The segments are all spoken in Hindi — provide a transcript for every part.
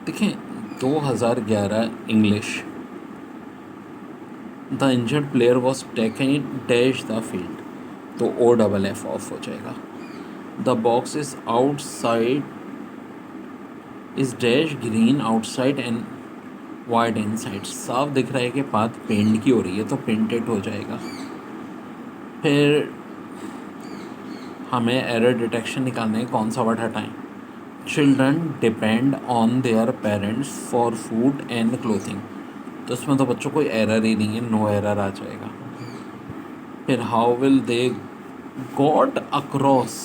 देखें 2011 English, the injured player was taken dash the field, तो ओ डबल एफ ऑफ हो जाएगा। The box is outside is dash green outside and white inside, साफ दिख रहा है कि बात पेंट की हो रही है तो पेंटेड हो जाएगा। फिर हमें एरर डिटेक्शन निकालना है, कौन सा वर्ड हटाएं। Children depend on their parents for food and clothing, तो इसमें तो बच्चों कोई एरर ही नहीं है, नो एरर आ जाएगा। फिर how will they got across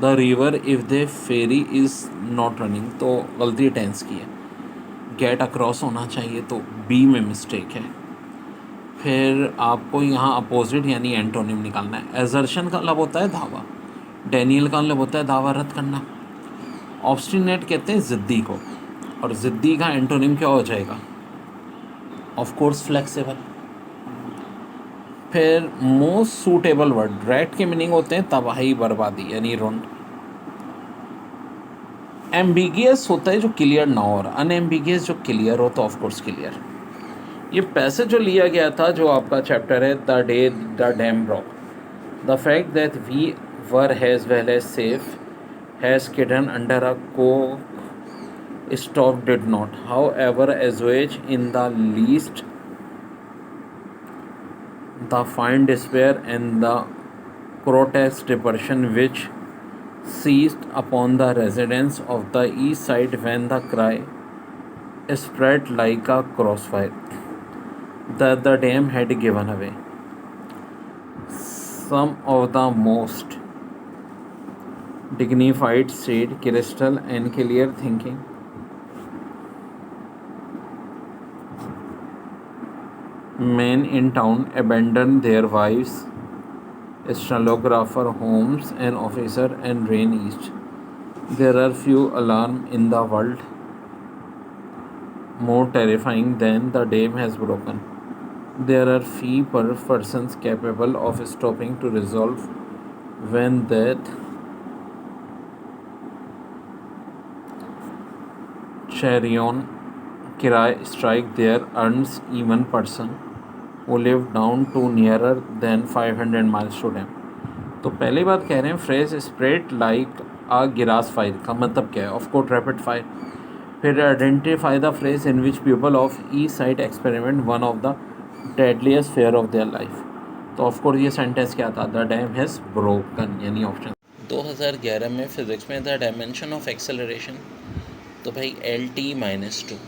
the river if the ferry is not running, तो गलती टेंस की है, गेट अक्रॉस होना चाहिए, तो बी में मिस्टेक है। फिर आपको यहाँ अपोजिट यानी एंटोनिम निकालना है। एजर्शन का मतलब होता है दावा, डैनियल का मतलब होता है दावा रद्द करना। ऑब्स्टिनेट कहते हैं ज़िद्दी को, और ज़िद्दी का एंटोनिम क्या हो जाएगा? Of course flexible. फिर मोस्ट सूटेबल वर्ड, ड्रैट के मीनिंग होते हैं तबाही बर्बादी यानी रुंड। एम्बिगियस होता है जो क्लियर ना हो, और अनएम्बिगियस जो क्लियर हो, तो ऑफ कोर्स क्लियर। ये पैसेज जो लिया गया था, जो आपका चैप्टर है the day the dam broke, the fact that we were has well as safe has hidden under a coke stop did not, however, assuage in the least the fine despair and the grotesque depression which seized upon the residents of the east side when the cry spread like a crossfire that the dam had given away. Some of the most dignified said crystal and clear thinking men in town abandoned their wives, stenographer, homes, and officer, and ran east. There are few alarms in the world more terrifying than the dam has broken. There are few persons capable of stopping to resolve when that chariot cry strike their earns even person who live down to nearer than 500 miles to them. तो पहली बात कह रहे हैं phrase spread like a grass fire का मतलब क्या है? Of course rapid fire. फिर identify the phrase in which people of e side experiment one of the deadliest fair of their life, तो ऑफ कोर्स ये सेंटेंस क्या था? द डैम हैज़ ब्रोकन, यानी ऑप्शन। 2011 में फिजिक्स में द डायमेंशन ऑफ एक्सेलरेशन, तो भाई LT-2,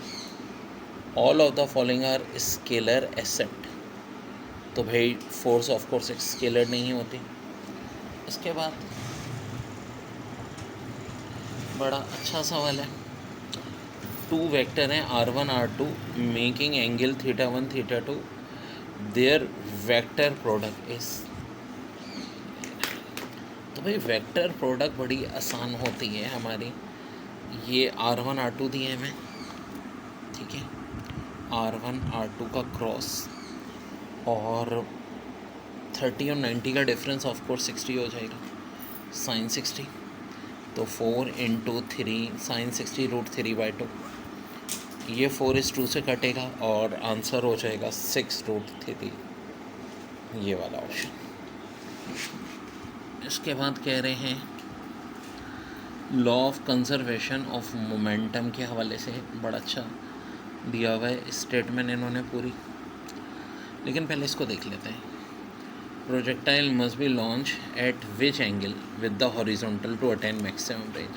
all of the following are scalar except, तो भाई फोर्स ऑफ कोर्स एक स्केलर नहीं होती। इसके बाद बड़ा अच्छा सवाल है, टू वेक्टर हैं R1 R2 making angle θ1 θ2, their vector product is, तो भाई वेक्टर प्रोडक्ट बड़ी आसान होती है हमारी। ये R1 R2 दिए हमें, ठीक है, R1 R2 का क्रॉस, और 30 और 90 का डिफरेंस ऑफ कोर्स 60 हो जाएगा, साइन 60, तो 4 × 3 साइन 60 √3/2, ये 4:2 से कटेगा और आंसर हो जाएगा 6√3, ये वाला ऑप्शन। इसके बाद कह रहे हैं law of conservation of momentum के हवाले से बड़ा अच्छा दिया हुआ है स्टेटमेंट इन्होंने पूरी, लेकिन पहले इसको देख लेते हैं। Projectile must be launch at which angle with the horizontal to attain maximum range,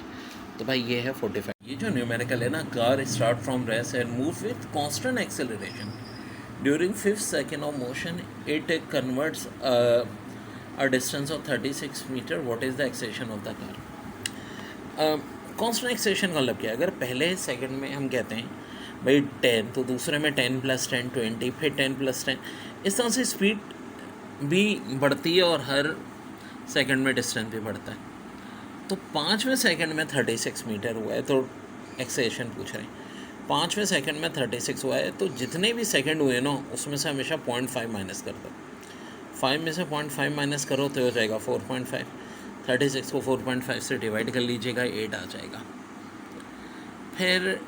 तो भाई ये है 45। ये जो न्यूमेरिकल है ना, car start from rest and move with constant acceleration during 5th second of motion, it converts a distance of 36 metre, what is the acceleration of the car? Constant acceleration का मतलब क्या है? अगर पहले सेकंड में हम कहते हैं भाई 10, तो दूसरे में 10 + 10 20, फिर 10 + 10, इस तरह से स्पीड भी बढ़ती है और हर सेकंड में डिस्टेंस भी बढ़ता है। तो 5वें सेकंड में 36 मीटर हुआ है, तो एक्सेलेरेशन पूछ रहे हैं। 5वें सेकंड में 36 हुआ है, तो जितने भी सेकंड हुए ना उसमें से हमेशा 0.5 माइनस कर दो। 5 में से 0.5 माइनस करो तो हो जाएगा 4.5। 36 को 4.5 से डिवाइड कर लीजिएगा, 8 आ जाएगा। फिर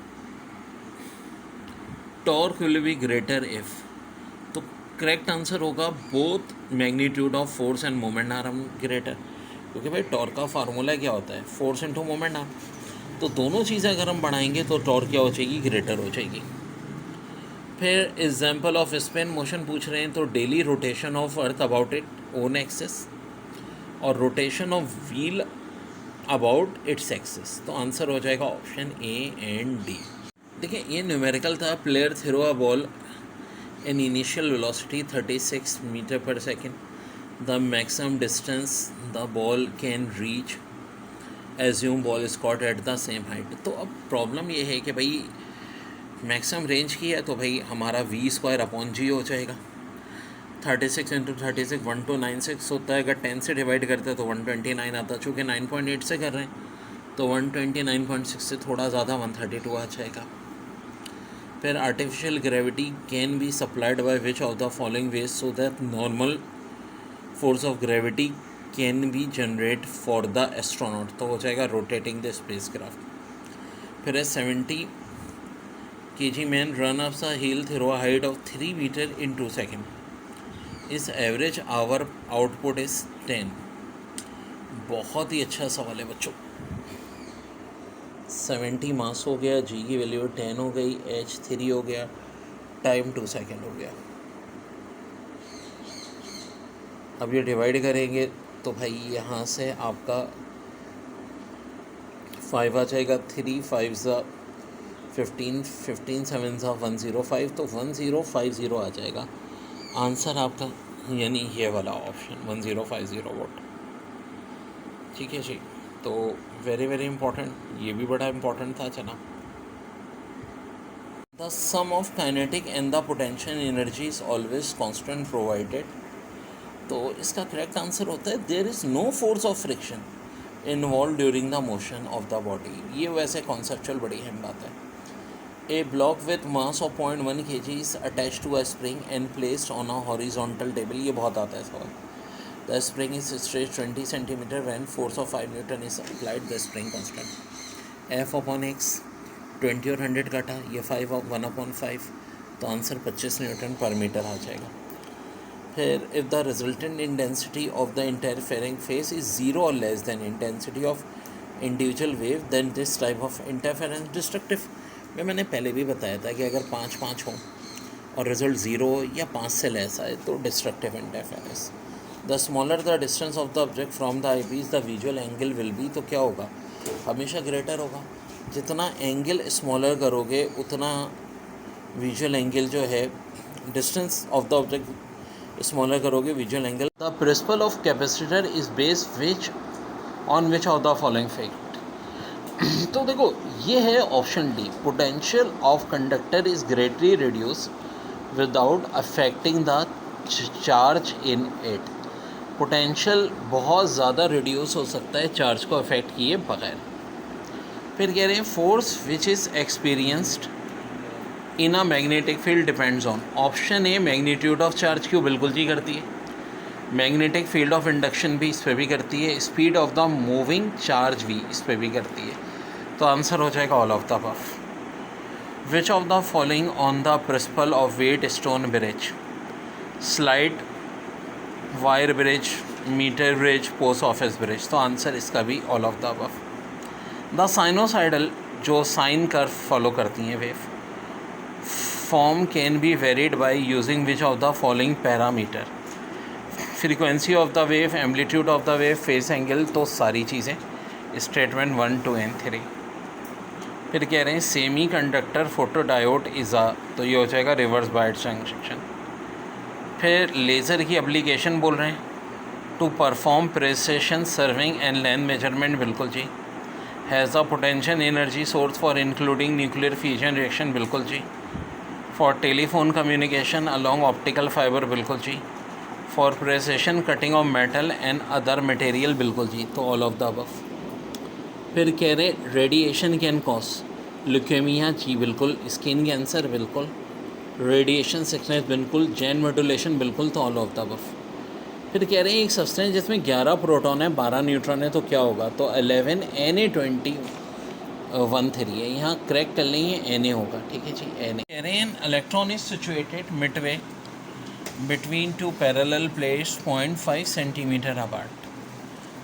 torque will be greater if, तो करेक्ट आंसर होगा both magnitude of force end moment arm greater, क्योंकि भाई टॉर्क का फार्मूला क्या होता है, फोर्स इंटू मोमेंट आर्म। तो दोनों चीज़ें अगर हम बढ़ाएंगे तो टॉर्क क्या हो जाएगी, ग्रेटर हो जाएगी। फिर एग्जाम्पल ऑफ स्पिन मोशन पूछ रहे हैं, तो daily rotation of earth about it own axis और rotation of wheel about its axis, तो आंसर हो जाएगा ऑप्शन ए एंड डी। देखिए ये न्यूमेरिकल था, player throw a ball in initial velocity 36 metre पर second, the maximum distance the ball can reach, assume ball is caught at the same height. तो अब प्रॉब्लम ये है कि भाई मैक्सिमम रेंज की है, तो भाई हमारा v² हो जाएगा। 36 इंटू 36 1296 होता है, अगर 10 से डिवाइड करते हैं तो 129 आता है, चूँकि 9.8 से कर रहे हैं तो 129.6 से थोड़ा ज़्यादा 132 आ जाएगा। फिर artificial gravity can be supplied by which of the following ways so that normal force of gravity can be generate for the astronaut, तो हो जाएगा रोटेटिंग द स्पेस क्राफ्ट। फिर 70 kg man run up the hill through a height of 3 metre in 2 second, his average our output is 10। बहुत ही अच्छा सवाल है बच्चों। 70 मास हो गया, जी की वैल्यू 10 हो गई, एच 3 हो गया, टाइम 2 सेकेंड हो गया। अब ये डिवाइड करेंगे तो भाई यहाँ से आपका 5 आ जाएगा, 3 5 ज़ा 15 15 7 ज़ा 105, तो 1050 आ जाएगा आंसर आपका, यानी ये वाला ऑप्शन 1050 वोट। ठीक है जी, तो वेरी वेरी इंपॉर्टेंट, ये भी बड़ा इंपॉर्टेंट था। चला, the sum of kinetic and the potential energy is always constant provided, तो इसका करेक्ट आंसर होता है there is no force of friction involve during the motion of the body. ये वैसे कॉन्सेप्चुअल बड़ी अहम बात है। A block with mass of 0.1 kg is attach to a spring and placed on a horizontal table, ये बहुत आता है सवाल। The spring is stretch 20 centimetre when force of 5 newton is applied, the spring constant. F upon X 20 और 100 काटा, ये 5 और 1/5, तो आंसर 25 न्यूटन पर मीटर आ जाएगा। फिर if the resultant intensity of the interfering phase is 0 और less than intensity of individual wave then this type of interference destructive. मैंने पहले भी बताया था कि अगर 5-5 हो और रिजल्ट 0 या 5 से लेस आए तो destructive interference. The smaller the distance of the object from the eyepiece the visual angle will be, तो क्या होगा, हमेशा ग्रेटर होगा। जितना एंगल स्मॉलर करोगे उतना विजुअल एंगल जो है, distance of the object smaller करोगे visual angle. The principle of capacitor is based which on which of the following fact, तो देखो ये है option D, potential of conductor is greatly reduce without affecting the charge in it. Potential बहुत ज़्यादा रिड्यूस हो सकता है चार्ज को अफेक्ट किए बगैर। फिर कह रहे हैं force which is experienced in a magnetic field depends on, option A magnitude of charge, क्यों, बिल्कुल जी करती है। मैग्नेटिक फील्ड ऑफ इंडक्शन भी इस पर भी करती है, speed of the moving charge भी इस पर भी करती है, तो आंसर हो जाएगा all of the above. Which of the following on the principle of Wheatstone bridge, slide, wire bridge, metre bridge, post office bridge, तो आंसर इसका भी all of the above. The sinusoidal, जो साइन कर्व फॉलो करती हैं wave, form can be varied by using which of the following parameter, frequency of the wave, amplitude of the wave, phase angle, तो सारी चीज़ें स्टेटमेंट 1, 2 एंड 3। फिर कह रहे हैं semi conductor photodiode is a, तो ये हो जाएगा रिवर्स बायस जंक्शन। फिर लेज़र की एप्लीकेशन बोल रहे हैं, to perform precision serving and length measurement, बिल्कुल जी। Has the potential energy source for including nuclear fusion reaction, बिल्कुल जी। For telephone communication along optical fibre, बिल्कुल जी। For precision cutting of metal and other material, बिल्कुल जी, तो ऑल ऑफ द अबव। फिर कह रहे रेडिएशन कैन कॉज ल्यूकेमिया, जी बिल्कुल। स्किन कैंसर, बिल्कुल। रेडिएशन सिकनेस, बिल्कुल। जेन मॉड्यूलेशन, बिल्कुल, तो ऑल ऑफ द अबव। फिर कह रहे हैं एक सब्सटेंस जिसमें 11 प्रोटॉन है 12 न्यूट्रॉन है, तो क्या होगा, तो 11 Na20 1 3 है, यहाँ करेक्ट कर लेंगे Na होगा, ठीक है जी, Na। कह रहे हैं electron is situated Midway between two parallel plates 0.5 centimeter apart.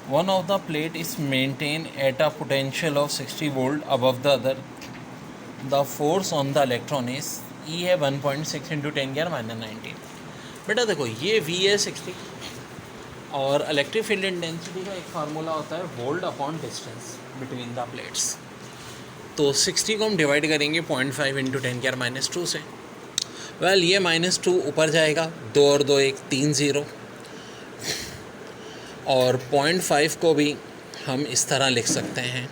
One of the plate is maintained at a potential of 60 volt above the other. The force on the electron is E है 1.6 into 10 की माइनस 19। बेटा देखो ये V है 60 और इलेक्ट्रिक फील्ड इंटेंसिटी का एक फार्मूला होता है volt upon distance between the plates. तो 60 को हम डिवाइड करेंगे 0.5 इंटू 10 की माइनस 2 से। वेल ये -2 ऊपर जाएगा, 2 और 2 1 3 0, और 0.5 को भी हम इस तरह लिख सकते हैं,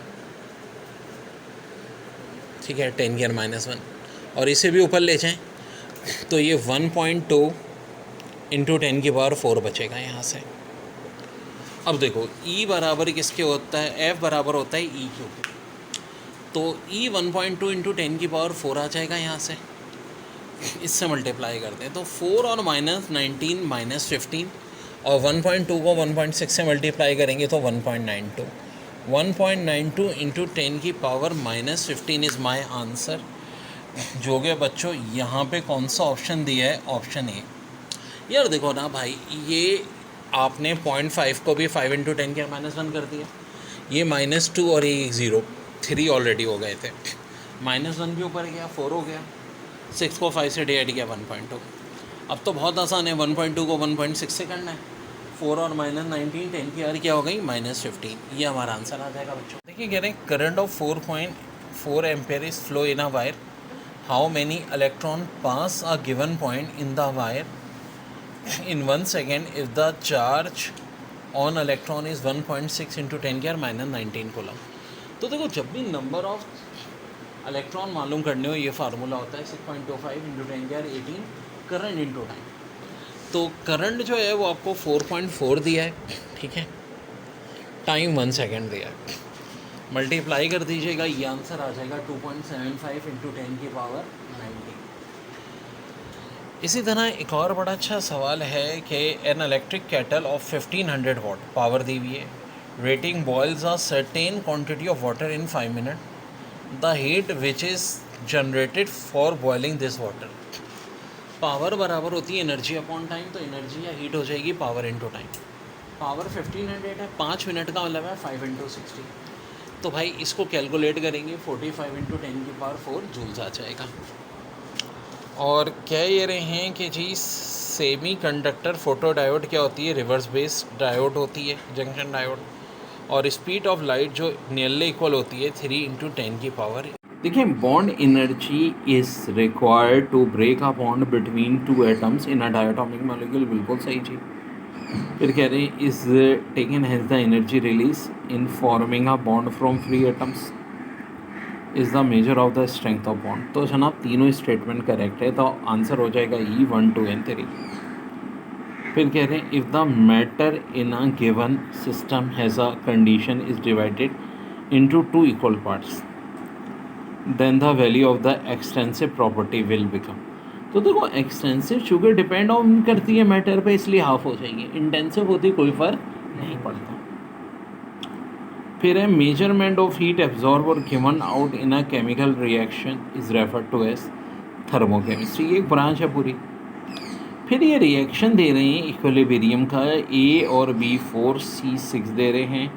ठीक है, 10 की माइनस 1, और इसे भी ऊपर ले जाएं तो ये 1.2 इंटू 10 की पावर 4 बचेगा यहाँ से। अब देखो E बराबर किसके होता है, F बराबर होता है E क्यू, तो E 1.2 इंटू 10 की पावर 4 आ जाएगा यहाँ से, इससे मल्टीप्लाई करते हैं तो 4 और माइनस 19 माइनस 15, और 1.2 को 1.6 से मल्टीप्लाई करेंगे तो 1.92, 1.92 इंटू 10 की power minus 15 is my answer. जो कि बच्चों यहाँ पे कौन सा ऑप्शन दिया है, ऑप्शन ए। यार देखो ना भाई, ये आपने 0.5 को भी 5 इंटू 10 के माइनस 1 कर दिया, ये -2 और ये 0 3 ऑलरेडी हो गए थे, -1 भी ऊपर गया 4 हो गया, 6 को 5 से डिवाइड किया 1.2। अब तो बहुत आसान है, 1.2 को 1.6 से करना है, 4 और माइनस 19 10 की आर क्या हो गई -15, ये हमारा आंसर आ जाएगा बच्चों। देखिए कह रहे हैं current of 4.4 ampere is flow in a wire, how many electron pass a given point in the wire in 1 second if the charge on electron is 1.6 into 10 की माइनस 19 कूलम। तो देखो जब भी नंबर ऑफ इलेक्ट्रॉन मालूम करने हो, ये फार्मूला होता है 6.25 इंटू 10 की 18 करंट इंटू टाइम। तो करंट जो है वो आपको 4.4 दिया है, ठीक है, टाइम 1 सेकेंड दिया है, मल्टीप्लाई कर दीजिएगा, ये आंसर आ जाएगा 2.75 इंटू 10 की पावर 19। इसी तरह एक और बड़ा अच्छा सवाल है कि an electric kettle of 1500 watt power दी हुई है, rating boils a certain quantity of water in 5 minute, the heat which is generated for boiling this water. Power बराबर होती है एनर्जी अपॉन टाइम, तो एनर्जी या हीट हो जाएगी पावर इंटू टाइम। पावर 1500 है, 5 मिनट का मतलब है 5 इंटू 60, तो भाई इसको कैलकुलेट करेंगे 45 इंटू 10 की पावर 4 जूल्स आ जाएगा। और कह ये रहे हैं कि जी सेमी कंडक्टर फोटो डायोड क्या होती है, रिवर्स बेस डायोड होती है, जंक्शन डायोड, और स्पीड ऑफ लाइट जो नियरली इक्वल होती है 3 इंटू 10 की पावर। देखिए bond energy is required to break a bond between two atoms in a diatomic molecule, बिल्कुल सही जी। फिर कह रहे हैं is taken has the energy release in forming a bond from free atoms is the measure of the strength of bond. तो जनाब तीनों स्टेटमेंट करेक्ट है, तो आंसर हो जाएगा E 1 2 and 3। फिर कह रहे हैं if the matter in a given system has a condition is divided into 2 equal parts then the value of the extensive property will become. तो देखो एक्सटेंसिव चूँकि डिपेंड ऑन करती है मैटर पे, इसलिए हाफ हो जाएगी, इंटेंसिव होती कोई फ़र्क नहीं पड़ता। फिर है मेजरमेंट ऑफ हीट एब्जॉर्ब और given out in a chemical reaction is referred to as thermochemistry, ये एक ब्रांच है पूरी। फिर ये रिएक्शन दे रहे हैं इक्विलिब्रियम का, A और B 4 C 6 दे रहे हैं,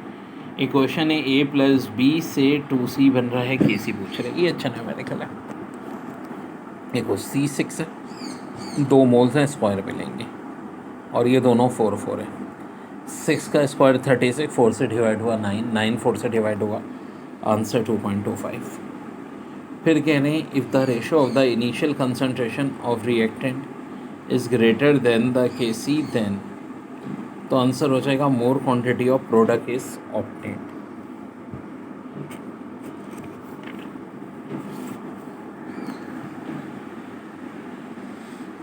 इक्वेशन है A + B से 2C बन रहा है, KC पूछ रहे हैं, ये अच्छा न्यूमेरिकल है। देखो C6 है, 2 मोल्स हैं, स्क्वायर पे लेंगे, और ये दोनों 4 4 है, 6 का स्क्वायर 36, 4 से डिवाइड हुआ 9, 9 4 से डिवाइड हुआ, आंसर 2.25। फिर कह रहे हैं if the ratio of the initial concentration of reactant is greater than the KC then, तो आंसर हो जाएगा more quantity of product is obtained.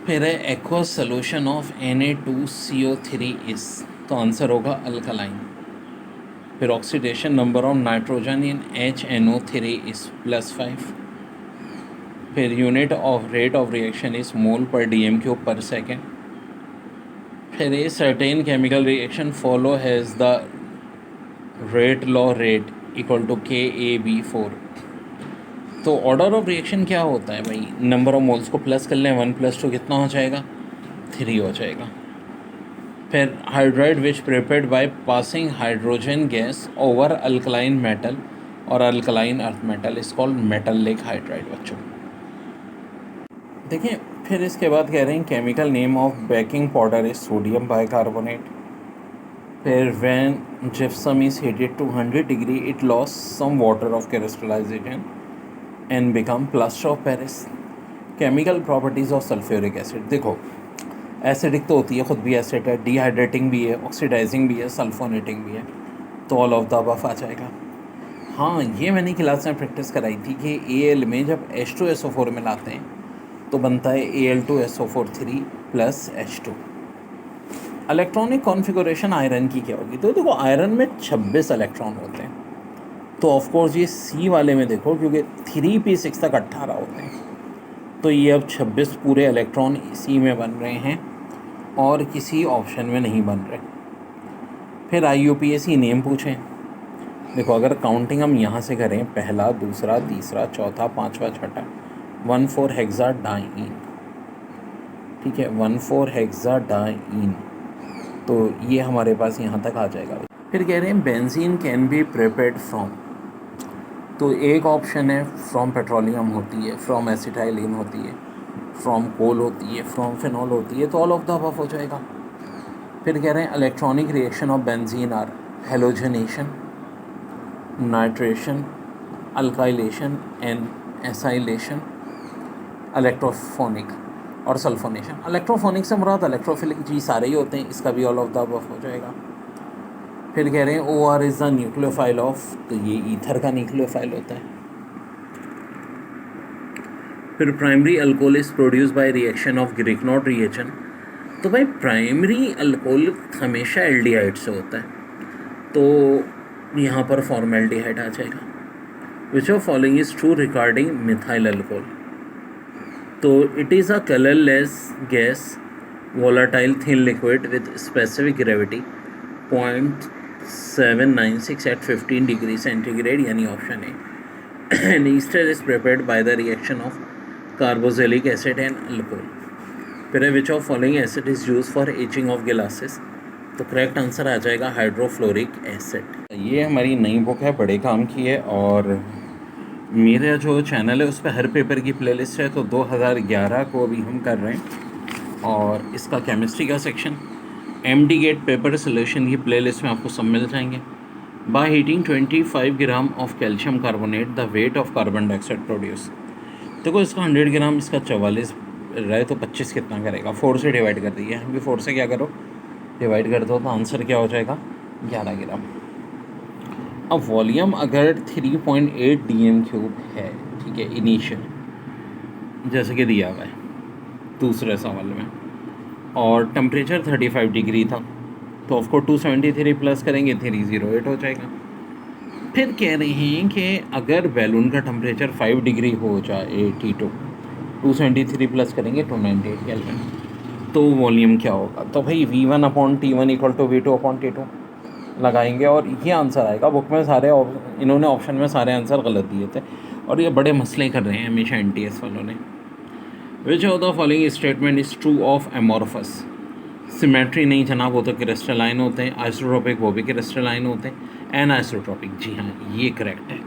फिर है aqueous solution of Na2CO3 is, तो आंसर होगा अल्कलाइन। फिर oxidation number of nitrogen in HNO3 is +5। फिर unit of rate of reaction is mole per DM³ per second. फिर a certain chemical reaction follow has the rate law rate equal to KAB4, तो ऑर्डर ऑफ रिएक्शन क्या होता है भाई, नंबर ऑफ मोल्स को प्लस कर लें, 1 + 2 कितना हो जाएगा, 3 हो जाएगा। फिर hydride which prepared by passing hydrogen gas over alkaline metal और alkaline earth metal is called metal like hydride. बच्चों देखिए, फिर इसके बाद कह रहे हैं chemical name of baking powder is sodium bicarbonate. फिर when gypsum is heated to 100 degree it loss some water of crystallization and become plaster of Paris. Chemical properties of sulphuric acid, देखो एसिडिक तो होती है, ख़ुद भी एसिड है, डिहाइड्रेटिंग भी है, ऑक्सीडाइजिंग भी है, सल्फोनेटिंग भी है, तो ऑल ऑफ द अबव आ जाएगा। हाँ, ये मैंने क्लास में प्रैक्टिस कराई थी कि Al में जब H2SO4 मिलाते हैं तो बनता है Al2SO4 plus H2। Electronic configuration iron की क्या होगी, तो देखो आयरन में 26 इलेक्ट्रॉन होते हैं, तो ऑफकोर्स ये C वाले में देखो क्योंकि 3p6 तक 18 होते हैं, तो ये अब 26 पूरे इलेक्ट्रॉन C में बन रहे हैं और किसी ऑप्शन में नहीं बन रहे। फिर IUPAC नेम पूछें, देखो अगर काउंटिंग हम यहाँ से करें, पहला, दूसरा, तीसरा, चौथा, पांचवा, छठा, 1,4-हेक्साडाइईन, ठीक है, 1,4-हेक्साडाइईन, तो ये हमारे पास यहाँ तक आ जाएगा। फिर कह रहे हैं benzene can be prepared from, तो एक ऑप्शन है फ्रॉम पेट्रोलियम होती है, फ्रॉम एसिटाइलिन होती है, फ्रॉम कोल होती है, फ्रॉम फिनॉल होती है, तो ऑल ऑफ द अबव हो जाएगा। फिर कह रहे हैं electronic reaction of benzene are halogenation, nitration, alkylation and acylation, electrophonic और सल्फोनेशन। इलेक्ट्रोफोनिक से मुराद इलेक्ट्रोफिलिक जी सारे ही होते हैं, इसका भी ऑल ऑफ द अबव हो जाएगा। फिर कह रहे हैं OR is the nucleophile of, तो ये ईथर का न्यूक्लियोफाइल होता है। फिर primary alcohol is produce by reaction of Grignard reagent, तो भाई प्राइमरी अल्कोहल हमेशा एल्डिहाइड से होता है, तो यहाँ पर फॉर्मेल्डिहाइड आ जाएगा। Which of following is true regarding methyl alcohol, तो it is a colourless gas, volatile thin liquid with specific gravity 0.796 at 15 degree centigrade, यानी option A. And ester is prepared by the reaction of carboxylic acid and alcohol. फिर which of following acid is use for etching of glasses, तो करेक्ट आंसर आ जाएगा हाइड्रोफ्लोरिक एसिड। ये हमारी नई बुक है, बड़े काम की है, और मेरा जो चैनल है उस पर हर पेपर की प्लेलिस्ट है, तो 2011 को अभी हम कर रहे हैं, और इसका केमिस्ट्री का section MD GATE paper solution की प्लेलिस्ट में आपको सब मिल जाएंगे। By heating 25 gram of calcium carbonate the weight of carbon dioxide produce, देखो इसका 100 ग्राम, इसका 44 रहे तो 25 कितना करेगा, 4 से डिवाइड कर दिया है, 4 से क्या करो डिवाइड कर दो, तो आंसर क्या हो जाएगा 11 ग्राम। अब वॉल्यूम अगर 3.8 dm³ है, ठीक है, इनिशियल जैसे कि दिया हुआ है दूसरे सवाल में, और टेम्परेचर 35 डिग्री था, तो ऑफको 273 प्लस करेंगे 308 हो जाएगा। फिर कह रहे हैं कि अगर बैलून का टेम्परेचर 5 डिग्री हो जाए T2, 273 प्लस करेंगे 298 केल्विन, तो वॉल्यूम क्या होगा, तो भाई V1/T1 = V2/T2 लगाएंगे, और ये आंसर आएगा। बुक में सारे इन्होंने ऑप्शन में सारे आंसर गलत दिए थे, और ये बड़े मसले कर रहे हैं हमेशा NTS वालों ने। विच of the following statement is true of amorphous, symmetry नहीं जनाब, वो तो क्रिस्टलाइन होते हैं, आइसोट्रोपिक वो भी क्रिस्टलाइन होते हैं, एन आइसोट्रोपिक, जी हाँ ये करेक्ट है।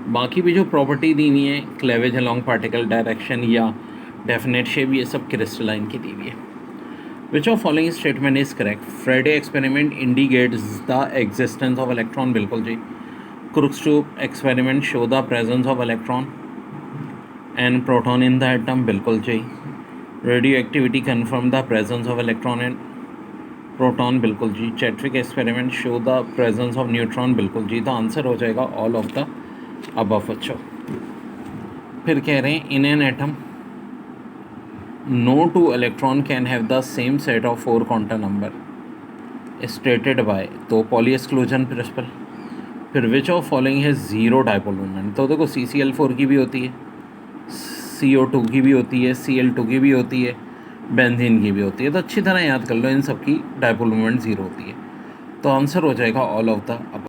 बाकी भी जो प्रॉपर्टी दी हुई है, क्लेवेज अलॉन्ग पार्टिकल डायरेक्शन या डेफिनेट शेप, ये सब क्रिस्टलाइन की दी हुई है। Which of following statement is correct, Friday experiment indicates the existence of electron, बिल्कुल जी। Crookes tube experiment show the presence of electron and proton in the atom, बिल्कुल जी। Radioactivity confirm the presence of electron and proton, बिल्कुल जी। Chadwick experiment show the presence of neutron, बिल्कुल जी। तो आंसर हो जाएगा ऑल ऑफ द अबव बच्चों। फिर कह रहे हैं in an atom no two electron can have the same set of 4 quantum number stated by, तो पॉली एक्सक्लूजन प्रिंसिपल। फिर विच ऑफ फॉलोइंग है जीरो डाइपोल मोमेंट, तो देखो CCl4 की भी होती है, CO2 की भी होती है, Cl2 की भी होती है, बेंजीन की भी होती है, तो अच्छी तरह याद कर लो इन सब की डाइपोल मोमेंट ज़ीरो होती है, तो आंसर हो जाएगा ऑल ऑफ द